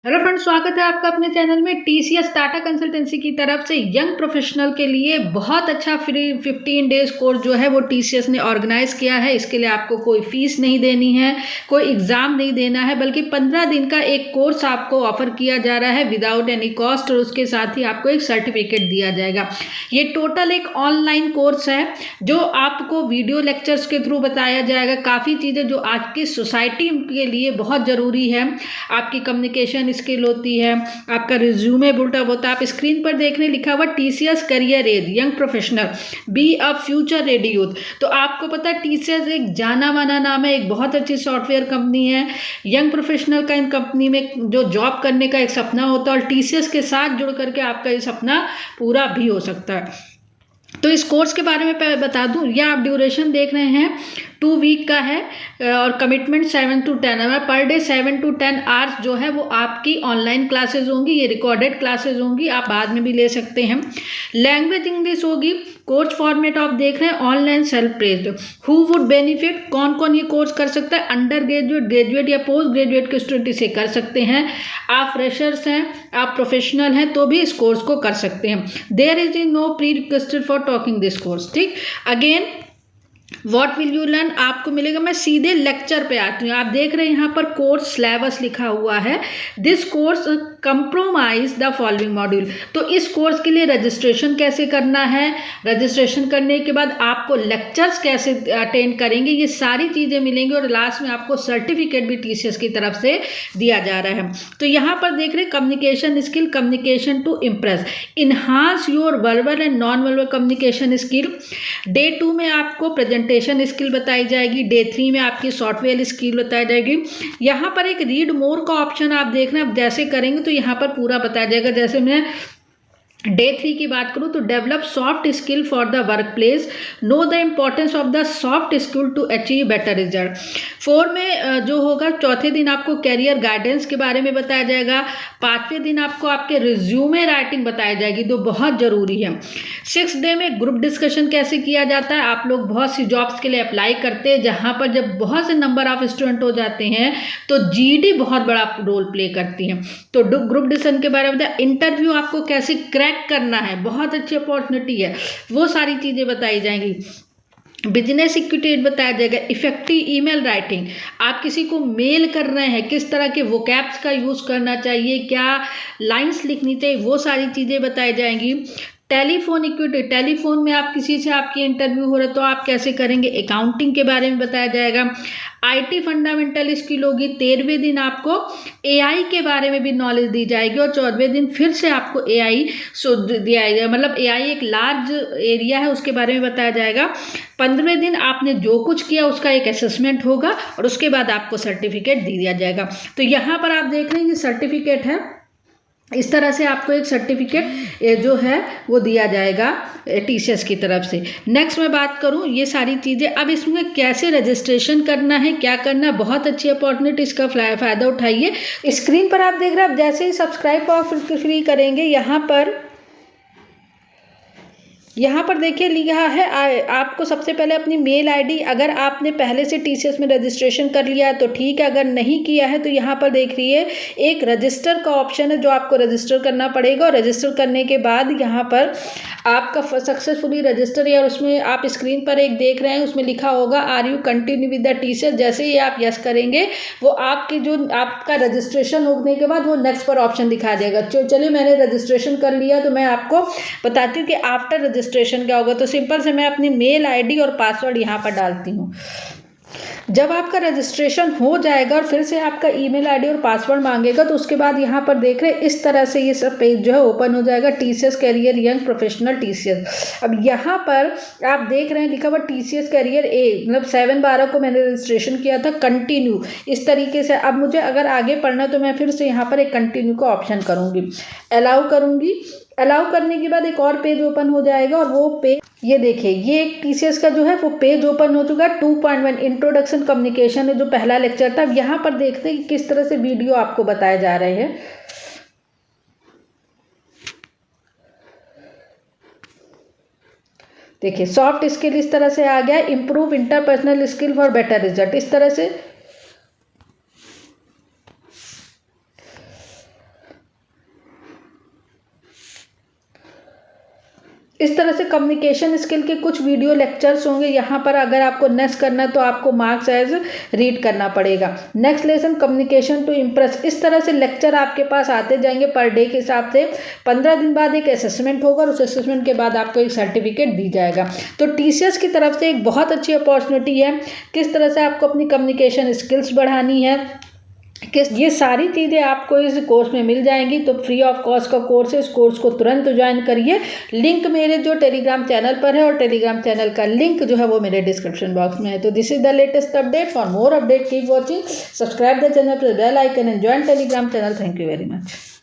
Hello friends, स्वागत है आपका अपने चैनल में। टीसीएस टाटा कंसल्टेंसी की तरफ से यंग प्रोफेशनल के लिए बहुत अच्छा फ्री 15 डेज कोर्स जो है वो टीसीएस ने ऑर्गेनाइज किया है। इसके लिए आपको कोई फीस नहीं देनी है, कोई एग्जाम नहीं देना है, बल्कि 15 दिन का एक कोर्स आपको ऑफर किया जा रहा है विदाउट एनी कॉस्ट, और उसके साथ ही आपको एक सर्टिफिकेट दिया जाएगा। ये टोटल एक ऑनलाइन कोर्स है जो आपको वीडियो लेक्चर्स के थ्रू बताया जाएगा। काफ़ी चीज़ें जो आज की सोसाइटी के लिए बहुत ज़रूरी है। आपकी कम्युनिकेशन स्किल होती है, आपका रिज्यूमे बुल्टअप होता है। आप स्क्रीन पर देख रहे लिखा हुआ TCS career as young professional be a future ready youth. तो आपको पता है टीसीएस एक जाना माना नाम है, एक बहुत अच्छी सॉफ्टवेयर कंपनी है। यंग प्रोफेशनल का इन कंपनी में जो जॉब करने का एक सपना होता है, और टीसीएस के साथ जुड़ करके आपका ये सपना पूरा भी हो सकता है। तो इस कोर्स के बारे में बता दूं, या आप ड्यूरेशन देख रहे हैं 2 वीक का है, और कमिटमेंट 7 to 10 है। पर डे 7 to 10 आवर्स जो है वो आपकी ऑनलाइन क्लासेस होंगी। ये रिकॉर्डेड क्लासेस होंगी, आप बाद में भी ले सकते हैं। लैंग्वेज इंग्लिश होगी। कोर्स फॉर्मेट आप देख रहे हैं online self paced. Who would benefit, कौन कौन ये कोर्स कर सकता है? अंडर ग्रेजुएट, ग्रेजुएट या पोस्ट ग्रेजुएट के स्टूडेंट इसे कर सकते हैं। आप फ्रेशर्स हैं, आप प्रोफेशनल हैं तो भी इस कोर्स को कर सकते हैं। There is no pre requested for talking this course. ठीक, again what will you learn आपको मिलेगा। मैं सीधे लेक्चर पे आती हूँ। आप देख रहे हैं यहाँ पर कोर्स सिलेबस लिखा हुआ है। This course compromise the following module. तो इस कोर्स के लिए रजिस्ट्रेशन कैसे करना है, रजिस्ट्रेशन करने के बाद आपको लेक्चर्स कैसे अटेंड करेंगे, ये सारी चीज़ें मिलेंगी, और लास्ट में आपको सर्टिफिकेट भी टीसीएस की तरफ से दिया जा रहा है। तो यहाँ पर देख रहे हैं communication skill, communication to impress, enhance your verbal and non verbal communication skill. Day 2 में आपको प्रेजेंटेशन स्किल बताई जाएगी। डे 3 में आपकी सॉफ्टवेयर स्किल बताई जाएगी। यहाँ पर एक रीड मोर का ऑप्शन आप देख रहे हैं। आप जैसे करेंगे तो यहाँ पर पूरा बताया जाएगा। जैसे मैं डे 3 की बात करूँ तो develop soft skill for the workplace, know the importance of the soft skill to achieve better result. 4 में जो होगा, चौथे दिन आपको कैरियर गाइडेंस के बारे में बताया जाएगा। 5वें दिन आपको आपके रिज्यूमे राइटिंग बताई जाएगी, जो बहुत ज़रूरी है। 6 डे में ग्रुप डिस्कशन कैसे किया जाता है। आप लोग बहुत सी जॉब्स के लिए अप्लाई करते हैं, जहाँ पर जब बहुत से नंबर ऑफ स्टूडेंट हो जाते हैं तो जीडी बहुत बड़ा रोल प्ले करती है। तो ग्रुप डिस्कशन के बारे में बताया। इंटरव्यू आपको कैसे क्रैक करना है, बहुत अच्छी अपॉर्चुनिटी है, वो सारी चीज़ें बताई जाएंगी। बिजनेस इक्विटी बताया जाएगा। इफेक्टिव ईमेल राइटिंग, आप किसी को मेल कर रहे हैं, किस तरह के वोकैब्स का यूज़ करना चाहिए, क्या लाइंस लिखनी चाहिए, वो सारी चीज़ें बताई जाएंगी। टेलीफोन इक्विटी, टेलीफोन में आप किसी से आपकी इंटरव्यू हो रहा है तो आप कैसे करेंगे। अकाउंटिंग के बारे में बताया जाएगा। आईटी फंडामेंटल स्किल होगी। 13वें दिन आपको एआई के बारे में भी नॉलेज दी जाएगी, और 14वें दिन फिर से आपको एआई दिया जाएगा। मतलब एआई एक लार्ज एरिया है, उसके बारे में बताया जाएगा। 15वें दिन आपने जो कुछ किया उसका एक असेसमेंट होगा, और उसके बाद आपको सर्टिफिकेट दिया जाएगा। तो यहाँ पर आप देख रहे हैं ये सर्टिफिकेट है। इस तरह से आपको एक सर्टिफिकेट जो है वो दिया जाएगा टीसीएस की तरफ से। नेक्स्ट मैं बात करूं ये सारी चीज़ें, अब इसमें कैसे रजिस्ट्रेशन करना है, क्या करना है। बहुत अच्छी अपॉर्चुनिटी, इसका फ़ायदा उठाइए। स्क्रीन पर आप देख रहे हैं, आप जैसे ही सब्सक्राइब और फ्री करेंगे, यहाँ पर देखिए लिखा है आपको सबसे पहले अपनी मेल आईडी, अगर आपने पहले से टीसीएस में रजिस्ट्रेशन कर लिया है तो ठीक है, अगर नहीं किया है तो यहाँ पर देख रही है एक रजिस्टर का ऑप्शन है जो आपको रजिस्टर करना पड़ेगा। और रजिस्टर करने के बाद यहाँ पर आपका सक्सेसफुली रजिस्टर, या उसमें आप स्क्रीन पर एक देख रहे हैं, उसमें लिखा होगा are you continue with the TCS. जैसे ही आप यस करेंगे वो आपकी जो आपका रजिस्ट्रेशन होने के बाद वो नेक्स्ट पर ऑप्शन दिखा देगा। चलिए मैंने रजिस्ट्रेशन कर लिया, तो मैं आपको बताती हूँ कि आफ्टर रजिस्ट्रेशन क्या होगा। तो सिंपल से मैं अपनी मेल आईडी और पासवर्ड यहाँ पर डालती हूँ। जब आपका रजिस्ट्रेशन हो जाएगा और फिर से आपका ईमेल आईडी और पासवर्ड मांगेगा, तो उसके बाद यहाँ पर देख रहे हैं इस तरह से ये सब पेज जो है ओपन हो जाएगा। TCS career young professional TCS. अब यहाँ पर आप देख रहे हैं लिखा हुआ टीसीएस कैरियर ए, मतलब 7/12 को मैंने रजिस्ट्रेशन किया था। कंटिन्यू इस तरीके से। अब मुझे अगर आगे पढ़ना तो मैं फिर से यहाँ पर एक कंटिन्यू का ऑप्शन करूँगी, अलाउ करूँगी। अलाउ करने के बाद एक और पेज ओपन हो जाएगा, और वो पेज ये देखिए, ये एक टीसीएस का जो है वो पेज ओपन हो चुका है। 2.1 इंट्रोडक्शन कम्युनिकेशन है जो पहला लेक्चर था। अब यहाँ पर देखते हैं कि किस तरह से वीडियो आपको बताए जा रहे हैं। देखिए सॉफ्ट स्किल इस तरह से आ गया, improve interpersonal skill for better result, इस तरह से इस तरह से कम्युनिकेशन स्किल के कुछ वीडियो लेक्चर्स होंगे यहाँ पर। अगर आपको नेक्स्ट करना है तो आपको मार्क्स एज रीड करना पड़ेगा। Next lesson communication to impress. इस तरह से लेक्चर आपके पास आते जाएंगे पर डे के हिसाब से। 15 दिन बाद एक असेसमेंट होगा और उस असेसमेंट के बाद आपको एक सर्टिफिकेट दी जाएगा। तो टीसीएस की तरफ से एक बहुत अच्छी अपॉर्चुनिटी है किस तरह से आपको अपनी कम्युनिकेशन स्किल्स बढ़ानी है, कि ये सारी चीज़ें आपको इस कोर्स में मिल जाएंगी। तो फ्री ऑफ कॉस्ट का कोर्स है, इस कोर्स को तुरंत ज्वाइन करिए। लिंक मेरे जो टेलीग्राम चैनल पर है और टेलीग्राम चैनल का लिंक जो है वो मेरे डिस्क्रिप्शन बॉक्स में है। तो this is the latest update. For more update keep watching, subscribe the channel, press bell icon and join Telegram channel. Thank you very much.